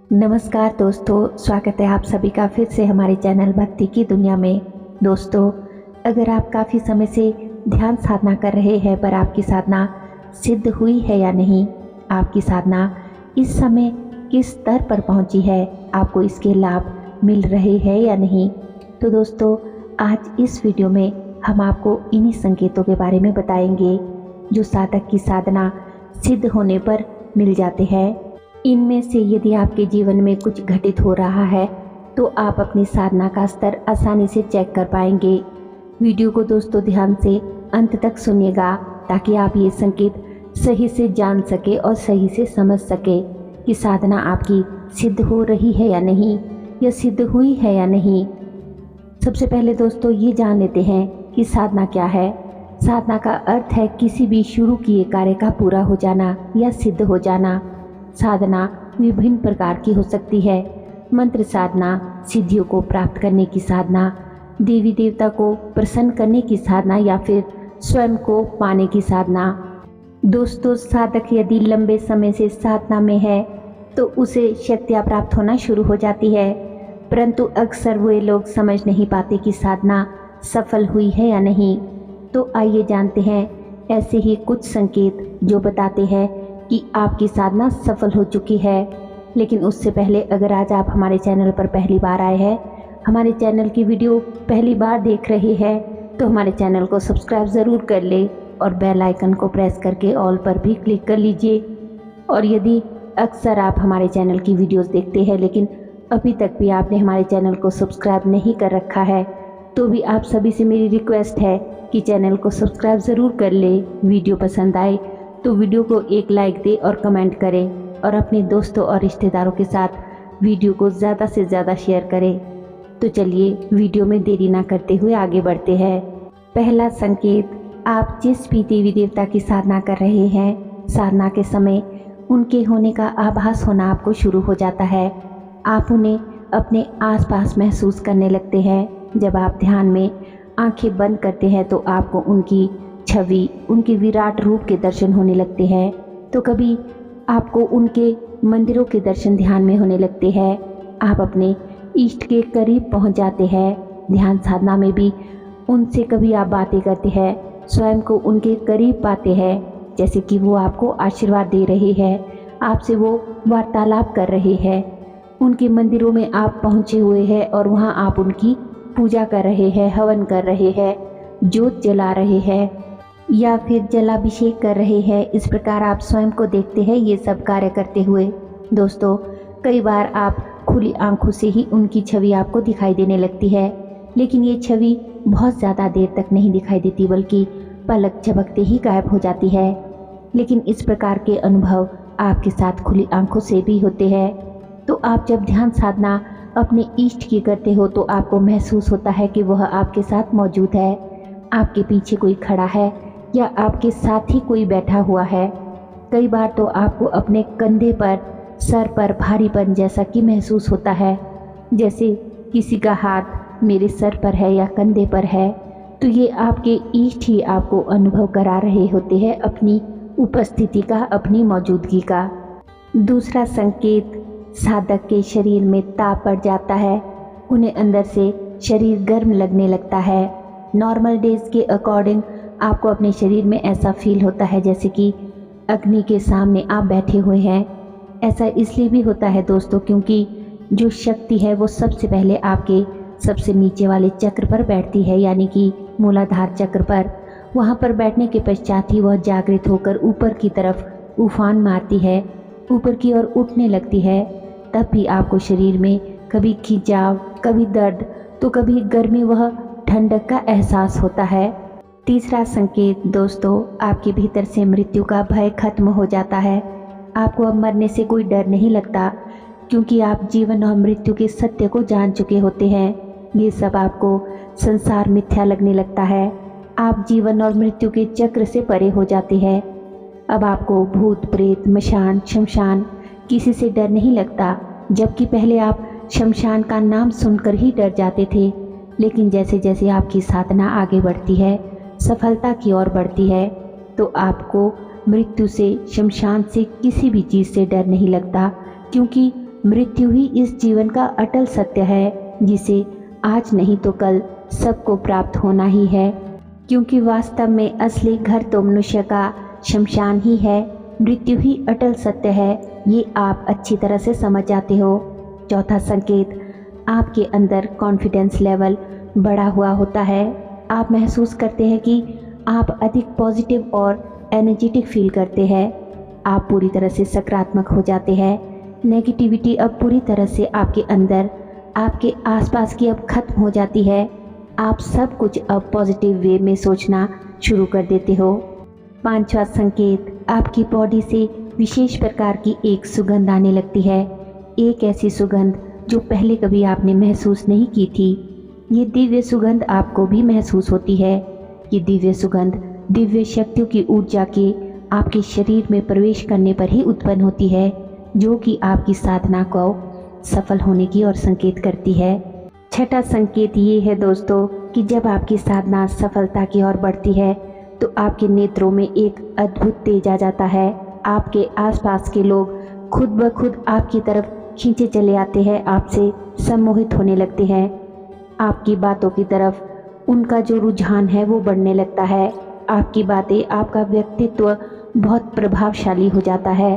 नमस्कार दोस्तों, स्वागत है आप सभी का फिर से हमारे चैनल भक्ति की दुनिया में। दोस्तों, अगर आप काफ़ी समय से ध्यान साधना कर रहे हैं पर आपकी साधना सिद्ध हुई है या नहीं, आपकी साधना इस समय किस स्तर पर पहुंची है, आपको इसके लाभ मिल रहे हैं या नहीं, तो दोस्तों आज इस वीडियो में हम आपको इन्हीं संकेतों के बारे में बताएंगे जो साधक की साधना सिद्ध होने पर मिल जाते हैं। इनमें से यदि आपके जीवन में कुछ घटित हो रहा है तो आप अपनी साधना का स्तर आसानी से चेक कर पाएंगे। वीडियो को दोस्तों ध्यान से अंत तक सुनिएगा ताकि आप ये संकेत सही से जान सके और सही से समझ सके कि साधना आपकी सिद्ध हो रही है या नहीं, या सिद्ध हुई है या नहीं। सबसे पहले दोस्तों ये जान लेते हैं कि साधना क्या है। साधना का अर्थ है किसी भी शुरू किए कार्य का पूरा हो जाना या सिद्ध हो जाना। साधना विभिन्न प्रकार की हो सकती है। मंत्र साधना, सिद्धियों को प्राप्त करने की साधना, देवी देवता को प्रसन्न करने की साधना, या फिर स्वयं को पाने की साधना। दोस्तों, साधक यदि लंबे समय से साधना में है तो उसे शक्तियाँ प्राप्त होना शुरू हो जाती है, परंतु अक्सर वे लोग समझ नहीं पाते कि साधना सफल हुई है या नहीं। तो आइए जानते हैं ऐसे ही कुछ संकेत जो बताते हैं कि आपकी साधना सफल हो चुकी है। लेकिन उससे पहले अगर आज आप हमारे चैनल पर पहली बार आए हैं, हमारे चैनल की वीडियो पहली बार देख रहे हैं, तो हमारे चैनल को सब्सक्राइब ज़रूर कर ले और बेल आइकन को प्रेस करके ऑल पर भी क्लिक कर लीजिए। और यदि अक्सर आप हमारे चैनल की वीडियोस देखते हैं लेकिन अभी तक भी आपने हमारे चैनल को सब्सक्राइब नहीं कर रखा है, तो भी आप सभी से मेरी रिक्वेस्ट है कि चैनल को सब्सक्राइब ज़रूर कर ले। वीडियो पसंद आए तो वीडियो को एक लाइक दे और कमेंट करें और अपने दोस्तों और रिश्तेदारों के साथ वीडियो को ज़्यादा से ज़्यादा शेयर करें। तो चलिए वीडियो में देरी ना करते हुए आगे बढ़ते हैं। पहला संकेत, आप जिस भी देवी देवता की साधना कर रहे हैं, साधना के समय उनके होने का आभास होना आपको शुरू हो जाता है। आप उन्हें अपने आसपास महसूस करने लगते हैं। जब आप ध्यान में आंखें बंद करते हैं तो आपको उनकी छवि, उनके विराट रूप के दर्शन होने लगते हैं। तो कभी आपको उनके मंदिरों के दर्शन ध्यान में होने लगते हैं। आप अपने इष्ट के करीब पहुंच जाते हैं। ध्यान साधना में भी उनसे कभी आप बातें करते हैं, स्वयं को उनके करीब पाते हैं, जैसे कि वो आपको आशीर्वाद दे रहे हैं, आपसे वो वार्तालाप कर रहे हैं। उनके मंदिरों में आप पहुंचे हुए हैं और वहां आप उनकी पूजा कर रहे हैं, हवन कर रहे हैं, जोत जला रहे हैं या फिर जलाभिषेक कर रहे हैं। इस प्रकार आप स्वयं को देखते हैं ये सब कार्य करते हुए। दोस्तों, कई बार आप खुली आंखों से ही उनकी छवि आपको दिखाई देने लगती है, लेकिन ये छवि बहुत ज़्यादा देर तक नहीं दिखाई देती, बल्कि पलक झपकते ही गायब हो जाती है। लेकिन इस प्रकार के अनुभव आपके साथ खुली आंखों से भी होते हैं। तो आप जब ध्यान साधना अपने इष्ट की करते हो तो आपको महसूस होता है कि वह आपके साथ मौजूद है, आपके पीछे कोई खड़ा है या आपके साथ ही कोई बैठा हुआ है। कई बार तो आपको अपने कंधे पर, सर पर भारीपन जैसा कि महसूस होता है, जैसे किसी का हाथ मेरे सर पर है या कंधे पर है। तो ये आपके इष्ट ही आपको अनुभव करा रहे होते हैं अपनी उपस्थिति का, अपनी मौजूदगी का। दूसरा संकेत, साधक के शरीर में ताप बढ़ जाता है। उन्हें अंदर से शरीर गर्म लगने लगता है। नॉर्मल डेज के अकॉर्डिंग आपको अपने शरीर में ऐसा फील होता है जैसे कि अग्नि के सामने आप बैठे हुए हैं। ऐसा इसलिए भी होता है दोस्तों क्योंकि जो शक्ति है वो सबसे पहले आपके सबसे नीचे वाले चक्र पर बैठती है, यानी कि मूलाधार चक्र पर। वहाँ पर बैठने के पश्चात ही वह जागृत होकर ऊपर की तरफ उफान मारती है, ऊपर की ओर उठने लगती है। तब भी आपको शरीर में कभी खिंचाव, कभी दर्द, तो कभी गर्मी व ठंडक का एहसास होता है। तीसरा संकेत दोस्तों, आपके भीतर से मृत्यु का भय खत्म हो जाता है। आपको अब मरने से कोई डर नहीं लगता क्योंकि आप जीवन और मृत्यु के सत्य को जान चुके होते हैं। ये सब आपको संसार मिथ्या लगने लगता है। आप जीवन और मृत्यु के चक्र से परे हो जाते हैं। अब आपको भूत प्रेत, मशान, शमशान किसी से डर नहीं लगता, जबकि पहले आप शमशान का नाम सुनकर ही डर जाते थे। लेकिन जैसे जैसे आपकी साधना आगे बढ़ती है, सफलता की ओर बढ़ती है, तो आपको मृत्यु से, शमशान से, किसी भी चीज़ से डर नहीं लगता, क्योंकि मृत्यु ही इस जीवन का अटल सत्य है जिसे आज नहीं तो कल सबको प्राप्त होना ही है, क्योंकि वास्तव में असली घर तो मनुष्य का शमशान ही है। मृत्यु ही अटल सत्य है, ये आप अच्छी तरह से समझ जाते हो। चौथा संकेत, आपके अंदर कॉन्फिडेंस लेवल बढ़ा हुआ होता है। आप महसूस करते हैं कि आप अधिक पॉजिटिव और एनर्जेटिक फील करते हैं। आप पूरी तरह से सकारात्मक हो जाते हैं। नेगेटिविटी अब पूरी तरह से आपके अंदर, आपके आसपास की अब खत्म हो जाती है। आप सब कुछ अब पॉजिटिव वे में सोचना शुरू कर देते हो। पांचवा संकेत, आपकी बॉडी से विशेष प्रकार की एक सुगंध आने लगती है। एक ऐसी सुगंध जो पहले कभी आपने महसूस नहीं की थी। ये दिव्य सुगंध आपको भी महसूस होती है। ये दिव्य सुगंध दिव्य शक्तियों की ऊर्जा के आपके शरीर में प्रवेश करने पर ही उत्पन्न होती है, जो कि आपकी साधना को सफल होने की ओर संकेत करती है। छठा संकेत ये है दोस्तों कि जब आपकी साधना सफलता की ओर बढ़ती है तो आपके नेत्रों में एक अद्भुत तेज आ जाता है। आपके आसपास के लोग खुद ब खुद आपकी तरफ खींचे चले आते हैं, आपसे सम्मोहित होने लगते हैं। आपकी बातों की तरफ उनका जो रुझान है वो बढ़ने लगता है। आपकी बातें, आपका व्यक्तित्व बहुत प्रभावशाली हो जाता है।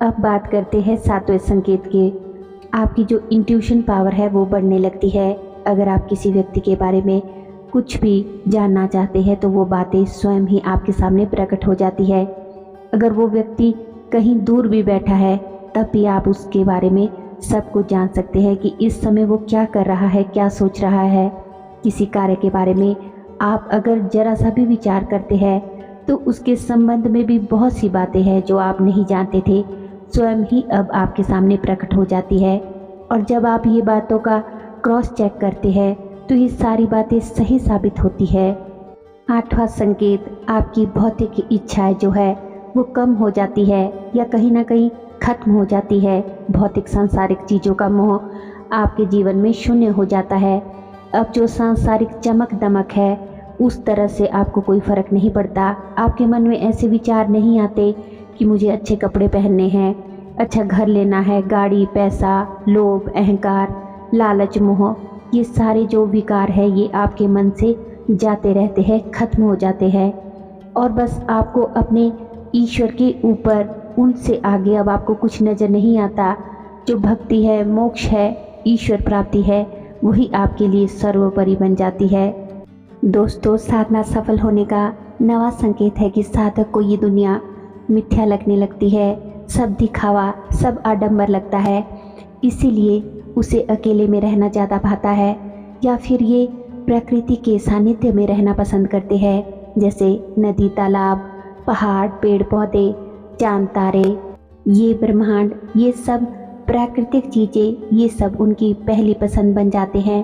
अब बात करते हैं सातवें संकेत के। आपकी जो इंट्यूशन पावर है वो बढ़ने लगती है। अगर आप किसी व्यक्ति के बारे में कुछ भी जानना चाहते हैं तो वो बातें स्वयं ही आपके सामने प्रकट हो जाती है। अगर वो व्यक्ति कहीं दूर भी बैठा है तब भी आप उसके बारे में सब कुछ जान सकते हैं कि इस समय वो क्या कर रहा है, क्या सोच रहा है। किसी कार्य के बारे में आप अगर जरा सा भी विचार करते हैं तो उसके संबंध में भी बहुत सी बातें हैं जो आप नहीं जानते थे, स्वयं ही अब आपके सामने प्रकट हो जाती है। और जब आप ये बातों का क्रॉस चेक करते हैं तो ये सारी बातें सही साबित होती है। आठवां संकेत, आपकी भौतिक इच्छाएं जो है वो कम हो जाती है या कहीं ना कहीं खत्म हो जाती है। भौतिक सांसारिक चीज़ों का मोह आपके जीवन में शून्य हो जाता है। अब जो सांसारिक चमक दमक है उस तरह से आपको कोई फ़र्क नहीं पड़ता। आपके मन में ऐसे विचार नहीं आते कि मुझे अच्छे कपड़े पहनने हैं, अच्छा घर लेना है, गाड़ी, पैसा, लोभ, अहंकार, लालच, मोह, ये सारे जो विकार है ये आपके मन से जाते रहते हैं, खत्म हो जाते हैं। और बस आपको अपने ईश्वर के ऊपर, उनसे आगे अब आपको कुछ नज़र नहीं आता। जो भक्ति है, मोक्ष है, ईश्वर प्राप्ति है, वही आपके लिए सर्वोपरि बन जाती है। दोस्तों, साधना सफल होने का नवा संकेत है कि साधक को ये दुनिया मिथ्या लगने लगती है। सब दिखावा, सब आडंबर लगता है, इसीलिए उसे अकेले में रहना ज़्यादा भाता है, या फिर ये प्रकृति के सानिध्य में रहना पसंद करते हैं, जैसे नदी, तालाब, पहाड़, पेड़ पौधे, चांद, तारे, ये ब्रह्मांड, ये सब प्राकृतिक चीज़ें, ये सब उनकी पहली पसंद बन जाते हैं।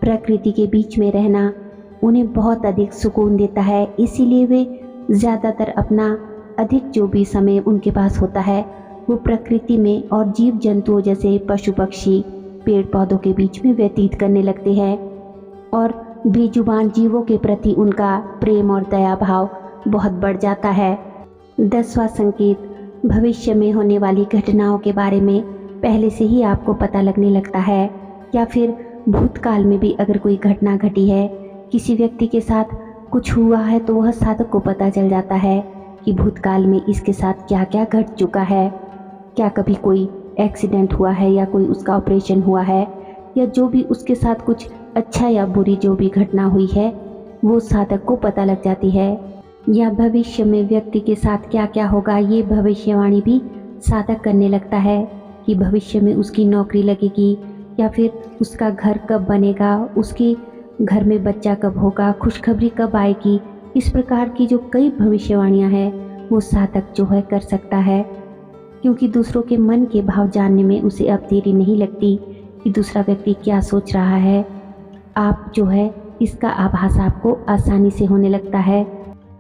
प्रकृति के बीच में रहना उन्हें बहुत अधिक सुकून देता है, इसीलिए वे ज़्यादातर अपना अधिक जो भी समय उनके पास होता है वो प्रकृति में और जीव जंतुओं जैसे पशु पक्षी, पेड़ पौधों के बीच में व्यतीत करने लगते हैं। और बेजुबान जीवों के प्रति उनका प्रेम और दया भाव बहुत बढ़ जाता है। 10वां संकेत, भविष्य में होने वाली घटनाओं के बारे में पहले से ही आपको पता लगने लगता है, या फिर भूतकाल में भी अगर कोई घटना घटी है, किसी व्यक्ति के साथ कुछ हुआ है तो वह साधक को पता चल जाता है कि भूतकाल में इसके साथ क्या क्या घट चुका है। क्या कभी कोई एक्सीडेंट हुआ है या कोई उसका ऑपरेशन हुआ है, या जो भी उसके साथ कुछ अच्छा या बुरी जो भी घटना हुई है वो साधक को पता लग जाती है। या भविष्य में व्यक्ति के साथ क्या क्या होगा ये भविष्यवाणी भी साधक करने लगता है कि भविष्य में उसकी नौकरी लगेगी, या फिर उसका घर कब बनेगा, उसके घर में बच्चा कब होगा, खुशखबरी कब आएगी। इस प्रकार की जो कई भविष्यवाणियाँ हैं वो साधक जो है कर सकता है, क्योंकि दूसरों के मन के भाव जानने में उसे अब देरी नहीं लगती कि दूसरा व्यक्ति क्या सोच रहा है। आप जो है इसका आभास आपको आसानी से होने लगता है।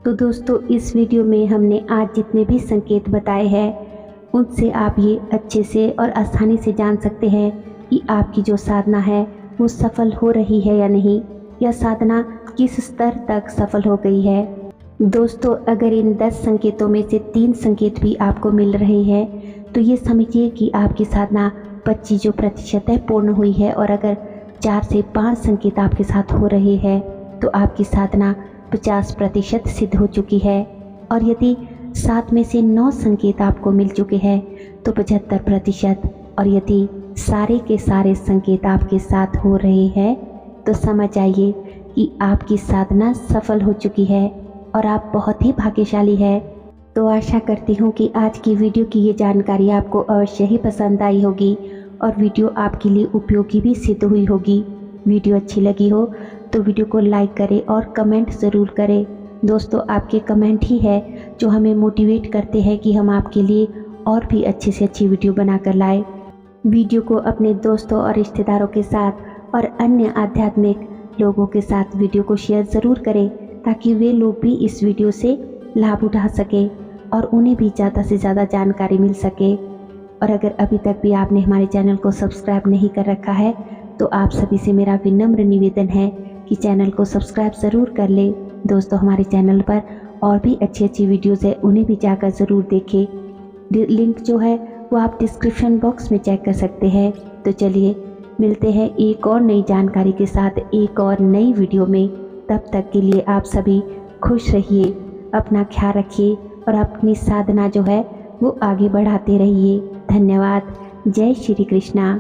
तो दोस्तों, इस वीडियो में हमने आज जितने भी संकेत बताए हैं उनसे आप ये अच्छे से और आसानी से जान सकते हैं कि आपकी जो साधना है वो सफल हो रही है या नहीं, या साधना किस स्तर तक सफल हो गई है। दोस्तों, अगर इन 10 संकेतों में से 3 संकेत भी आपको मिल रहे हैं तो ये समझिए कि आपकी साधना 25% है पूर्ण हुई है। और अगर 4 से 5 संकेत आपके साथ हो रहे हैं तो आपकी साधना 50% सिद्ध हो चुकी है। और यदि 7 में से 9 संकेत आपको मिल चुके हैं तो 75%। और यदि सारे के सारे संकेत आपके साथ हो रहे हैं तो समझ आइए कि आपकी साधना सफल हो चुकी है और आप बहुत ही भाग्यशाली है। तो आशा करती हूँ कि आज की वीडियो की ये जानकारी आपको अवश्य ही पसंद आई होगी और वीडियो आपके लिए उपयोगी भी सिद्ध हुई होगी। वीडियो अच्छी लगी हो तो वीडियो को लाइक करें और कमेंट ज़रूर करें। दोस्तों, आपके कमेंट ही है जो हमें मोटिवेट करते हैं कि हम आपके लिए और भी अच्छी से अच्छी वीडियो बनाकर लाए। वीडियो को अपने दोस्तों और रिश्तेदारों के साथ और अन्य आध्यात्मिक लोगों के साथ वीडियो को शेयर ज़रूर करें ताकि वे लोग भी इस वीडियो से लाभ उठा सके और उन्हें भी ज़्यादा से ज़्यादा जानकारी मिल सके। और अगर अभी तक भी आपने हमारे चैनल को सब्सक्राइब नहीं कर रखा है तो आप सभी से मेरा विनम्र निवेदन है कि चैनल को सब्सक्राइब ज़रूर कर ले। दोस्तों, हमारे चैनल पर और भी अच्छी अच्छी वीडियोज़ है, उन्हें भी जाकर ज़रूर देखें। लिंक जो है वो आप डिस्क्रिप्शन बॉक्स में चेक कर सकते हैं। तो चलिए मिलते हैं एक और नई जानकारी के साथ एक और नई वीडियो में। तब तक के लिए आप सभी खुश रहिए, अपना ख्याल रखिए और अपनी साधना जो है वो आगे बढ़ाते रहिए। धन्यवाद। जय श्री कृष्णा।